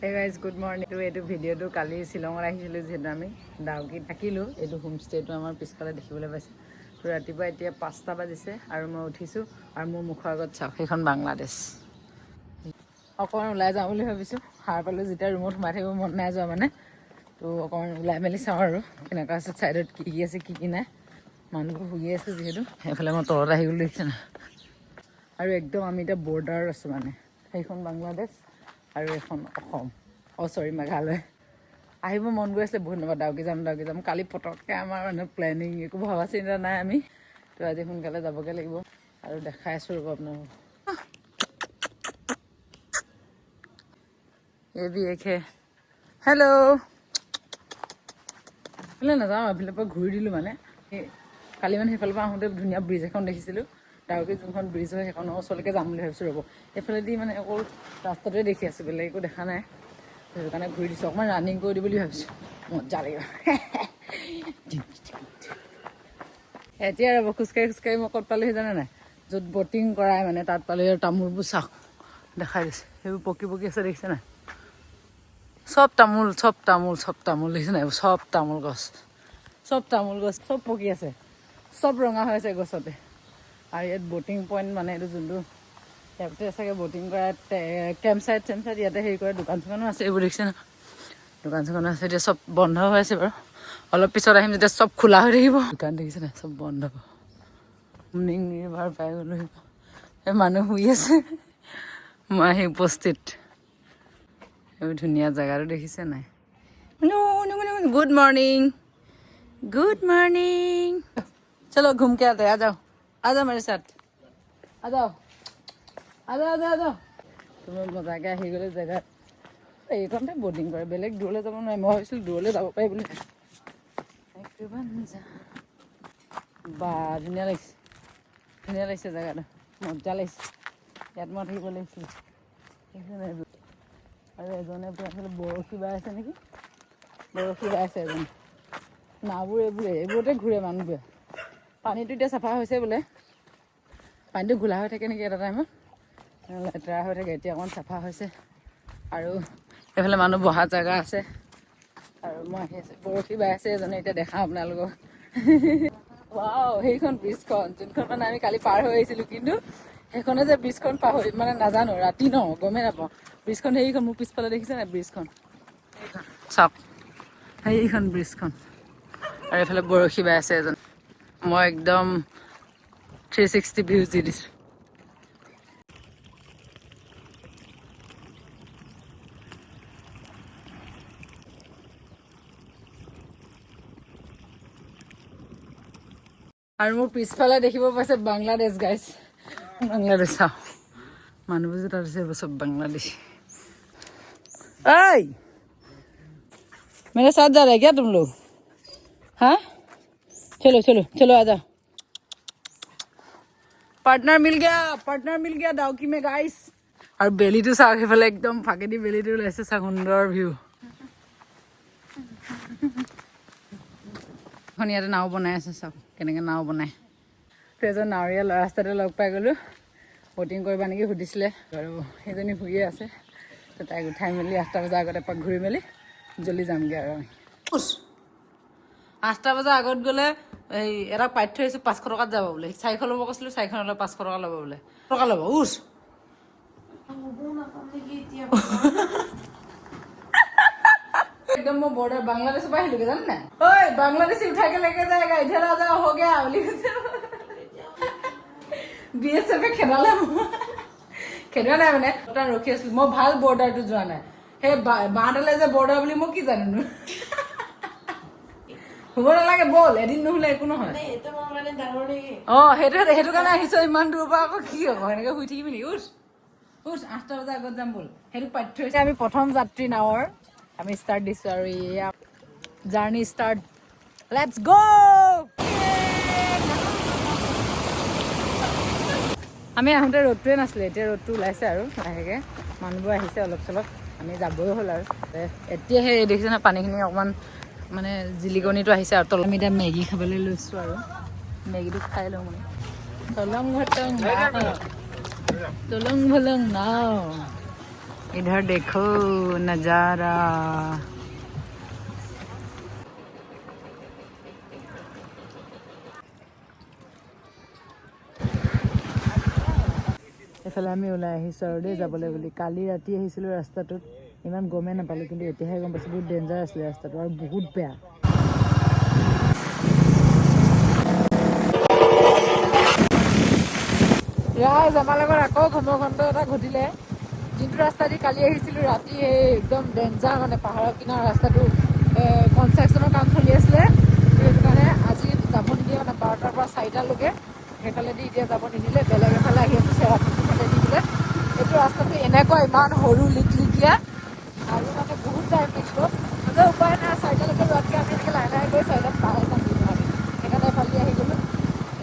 Hey guys, good morning. এইটো ভিডিঅ'টো কালি শিলঙত আহিছিলোঁ যেহেতু আমি ডাউকিত থাকিলোঁ। এইটো হোমষ্টেটো আমাৰ পিছফালে দেখিবলৈ পাইছে। তো ৰাতিপুৱা এতিয়া 5টা বাজিছে আৰু মই উঠিছোঁ আৰু মোৰ মুখৰ আগত চাওক সেইখন বাংলাদেশ। অকণমান ওলাই যাওঁ বুলি ভাবিছোঁ। সাৰ পালোঁ যেতিয়া ৰুমত সোমাই থাকিব মন নাই যোৱা মানে। তো অকণমান ওলাই মেলি চাওঁ আৰু কেনেকুৱা আছে ছাইডত কি আছে কি নাই। মানুহবোৰ শুই আছে যিহেতু সেইফালে মই তলত আহি গ'লোঁ দেখিছে না। আৰু একদম আমি এতিয়া বৰ্ডাৰত আছোঁ মানে সেইখন বাংলাদেশ আৰু এখন অসম চৰি মেঘালয়। আহিব মন গৈ আছিলে বহুত দিনৰ ডাউকি যাম কালি পটককৈ আমাৰ মানে প্লেনিং একো ভবা চিন্তা নাই আমি। তো আজি সোনকালে যাবগৈ লাগিব আৰু দেখাই আছোঁ ৰ'ব আপোনালোকক। এবি এখে হেল্ল' এইফালে নাযাওঁ এইফালৰ পৰা ঘূৰি দিলোঁ মানে কালি মানে সেইফালৰ পৰা আহোঁতে ধুনীয়া ব্ৰিজ এখন দেখিছিলোঁ। ডাউকি যোনখন ব্ৰিজ হয় সেইখনৰ ওচৰলৈকে যাম বুলি ভাবিছোঁ ৰ'ব। এইফালেদি মানে অকল ৰাস্তাটোৱে দেখি আছোঁ বেলেগ একো দেখা নাই। সেইটো কাৰণে ঘূৰি দিছোঁ অকণমান ৰানিং কৰি দিম বুলি ভাবিছোঁ মজা লাগিব। এতিয়া ৰ'ব খোজকাঢ়ি মই ক'ত পালোহি জানে নাই য'ত বটিং কৰাই মানে তাত পালোঁ। আৰু তামোলবোৰ চাওক দেখাই দিছে সেইবোৰ পকি আছে দেখিছে নাই চব তামোল দেখিছে নাই চব তামোল গছ চব পকি আছে চব ৰঙা হৈ আছে গছতে। আৰু ইয়াত বটিং পইণ্ট মানে এইটো যোনটো ইয়াতে চাগে বটিং কৰা কেম্প চাইট ইয়াতে হেৰি কৰে। দোকান চোকানো আছে এইবোৰ দেখিছে না দোকান চোকানো আছে। এতিয়া চব বন্ধ হৈ আছে বাৰু অলপ পিছত আহিম যেতিয়া চব খোলা হৈ থাকিব। দোকান দেখিছে নাই চব বন্ধ পাই গ'লো এই মানুহ শুই আছে মই আহি উপস্থিত। এইবোৰ ধুনীয়া জেগাটো দেখিছে নাই। গুড মৰ্ণিং চলো ঘুম কে আতে আজাও মেৰে সাথ আজাও তুমি মজাকৈ আহি গ'লে জেগাত এইখনতে বৰ্ডিং কৰে বেলেগ দূৰলৈ যাব নোৱাৰে। মই ভাবিছিলোঁ দূৰলৈ যাব পাৰি বুলি বা ধুনীয়া লাগিছে জেগাটো মজা লাগিছে। ইয়াত মই থাকিব লাগিছিল। আৰু এজনে আচলতে বৰশী বাই আছে নেকি এজন নাওবোৰ এইবোৰতে ঘূৰে মানুহবোৰে। পানীটো এতিয়া চাফা হৈছে বোলে। পানীটো ঘোলা হৈ থাকে নেকি এটা টাইমত লেতেৰা হৈ থাকে। এতিয়া অকণমান চাফা হৈছে আৰু এইফালে মানুহ বহা জেগা আছে। আৰু মই আহি আছোঁ বৰশী বাই আছে এজনে এতিয়া দেখাওঁ আপোনালোকক। ৱাও সেইখন ব্ৰিজখন যোনখন মানে আমি কালি পাৰ হৈ আহিছিলোঁ কিন্তু সেইখনে যে ব্ৰিজখন পাহৰি মানে নাজানো ৰাতি ন গমেই নাপাওঁ। ব্ৰিজখন সেইখন মোৰ পিছফালে দেখিছে নাই ব্ৰিজখন চাওক সেইখন ব্ৰিজখন আৰু এইফালে বৰশী বাই আছে এজন। মই একদম 360 ভিউজ দি দিছোঁ। আৰু মোৰ পিছফালে দেখিব পাইছে বাংলাদেশ গাইজ। বাংলাদেশ চাওঁ মানুহবোৰ যে তাত আছে এইবোৰ চব বাংলাদেশ। ऐ मेरे साथ जा रहे क्या तुम लोग? हाँ चलो आ जाओ। पार्टनर मिल गया डाउकी में गाइस। और बेलीটো চাওক সেইফালে একদম ফাকেদি বেলিটো ওলাইছে চাওক সুন্দৰ ভিউ। এখন ইয়াতে নাও বনাই আছে চাওক কেনেকৈ নাও বনাই। এজন নাৱৰীয়া ৰাস্তাতে লগ পাই গ'লোঁ। বটিং কৰিবা নেকি সুধিছিলে আৰু সেইজনী শুইয়ে আছে। তো তাইক উঠাই মেলি 8টা বজাৰ আগত এপাক ঘূৰি মেলি জল্দি যামগৈ আৰু আমি 8টা বজাৰ আগত গ'লে এই এটা পাই থৈ আহিছোঁ 500 টকাত যাব বোলে। 400 ল'ব কৈছিলোঁ 400 নলয় 500 টকা ল'ব বোলে। টকা ল'ব एकदम मैं बॉर्डर बांग्लादेश पर हिल गया ना। ओए बांग्लादेशी उठा के लेके जाएगा इधर आ जाओ हो गया बीएसएफ खेदाले खेदा নাই মানে এটা ৰখি আছিলোঁ মই ভাল বৰ্ডাৰটো যোৱা নাই। সেই বাঁহডালে যে বৰ্ডাৰ বুলি মই কি জানো হ'ব নালাগে বল এদিন নহ'লে একো নহয়। সেইটো কাৰণে আহিছোঁ ইমান দূৰৰ পৰা আকৌ কি হ'ব এনেকৈ শুই থাকিবি নেকি 8টা বজাৰ আগত যাম বল। সেইটো পাঠ্য হৈছে আমি প্ৰথম যাত্ৰী নাৱৰ আমি ষ্টাৰ্ট দিছোঁ আৰু এয়া জাৰ্ণি ষ্টাৰ্ট লেটছ গো। আমি আহোঁতে ৰ'দটোৱে নাছিলে এতিয়া ৰ'দটো ওলাইছে আৰু লাহেকৈ মানুহবোৰ আহিছে অলপ চলপ আমি যাবই হ'ল আৰু এতিয়া সেই দেখিছে না পানীখিনি অকণমান মানে জিলিকনিটো আহিছে আৰু তলত আমি এতিয়া মেগী খাবলৈ লৈছোঁ আৰু মেগীটো খাই লওঁ মানে তলং ভলং নাও इधर देखो नजारा এফালে আমি ওলাই আহিছোঁ আৰু দেই যাবলৈ বুলি কালি ৰাতি আহিছিলোঁ ৰাস্তাটোত ইমান গমেই নাপালোঁ কিন্তু এতিয়াহে গম পাইছোঁ বহুত ডেঞ্জাৰ আছিলে ৰাস্তাটো আৰু বহুত বেয়া ৰাইজ আমাৰ লগত আকৌ ঘমঘণ্ড এটা ঘটিলে যোনটো ৰাস্তা দি কালি আহিছিলোঁ ৰাতি একদম ডেঞ্জাৰ মানে পাহাৰৰ কিনাৰৰ ৰাস্তাটো কনষ্ট্ৰাকশ্যনৰ কাম চলি আছিলে সেইটো কাৰণে আজি যাব নিদিয়ে মানে 12টাৰ পৰা 4টালৈকে সেইফালেদি এতিয়া যাব নিদিলে বেলেগ এফালে আহি আছে চেৰাপুঞ্জীফালে দি দিলে এইটো ৰাস্তাটো এনেকুৱা ইমান সৰু লিকলিকীয়া আৰু মানে বহুত টাইম লাগিব হ'লেও উপায় নাই 4টালৈকে যোৱাতকৈ আমি এনেকৈ লাহে লাহে গৈ 4টাত পাই যাম সেইকাৰণে এফালে আহি গ'লোঁ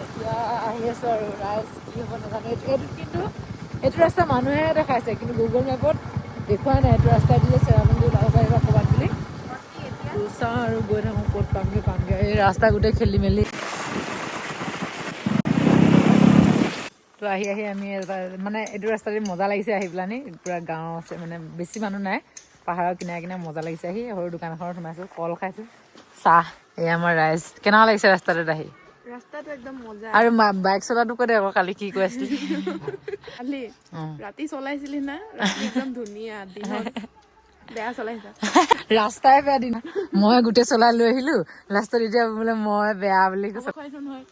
এতিয়া আহি আছোঁ আৰু ৰাইজ কি হ'ব নাজানো এইটোত কিন্তু এইটো ৰাস্তা মানুহে দেখাইছে কিন্তু গুগল মেপত দেখুৱাই নাই এইটো ৰাস্তাই দিলে চেৰাপুঞ্জী ওলাব পাৰিবা ক'ৰবাত বুলি চাওঁ আৰু গৈ থাকোঁ ক'ত পামগৈ এই ৰাস্তা গোটেই খেলি মেলি তো আহি আমি মানে এইটো ৰাস্তাতে মজা লাগিছে আহি পেলানি পূৰা গাঁও আছে মানে বেছি মানুহ নাই পাহাৰৰ কিনাৰে কিনাৰে মজা লাগিছে আহি সৰু দোকান এখনত সোমাইছোঁ কল খাইছোঁ চাহ এই আমাৰ ৰাইজ কেনেকুৱা লাগিছে ৰাস্তাটোত আহি ৰাস্তাটো একদম মজা আৰু বাইক চলাটো কৈ দে আকৌ কালি কি কৈ আছিলি কালি ৰাতি চলাইছিলি না ৰাতি একদম ধুনীয়া দিনত বেয়া চলাইছা ৰাস্তাই বেয়া দিন মই গোটেই চলাই লৈ আহিলোঁ লাষ্টত এতিয়া বোলে মই বেয়া বুলি কৈছোঁ নহয়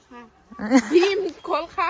খা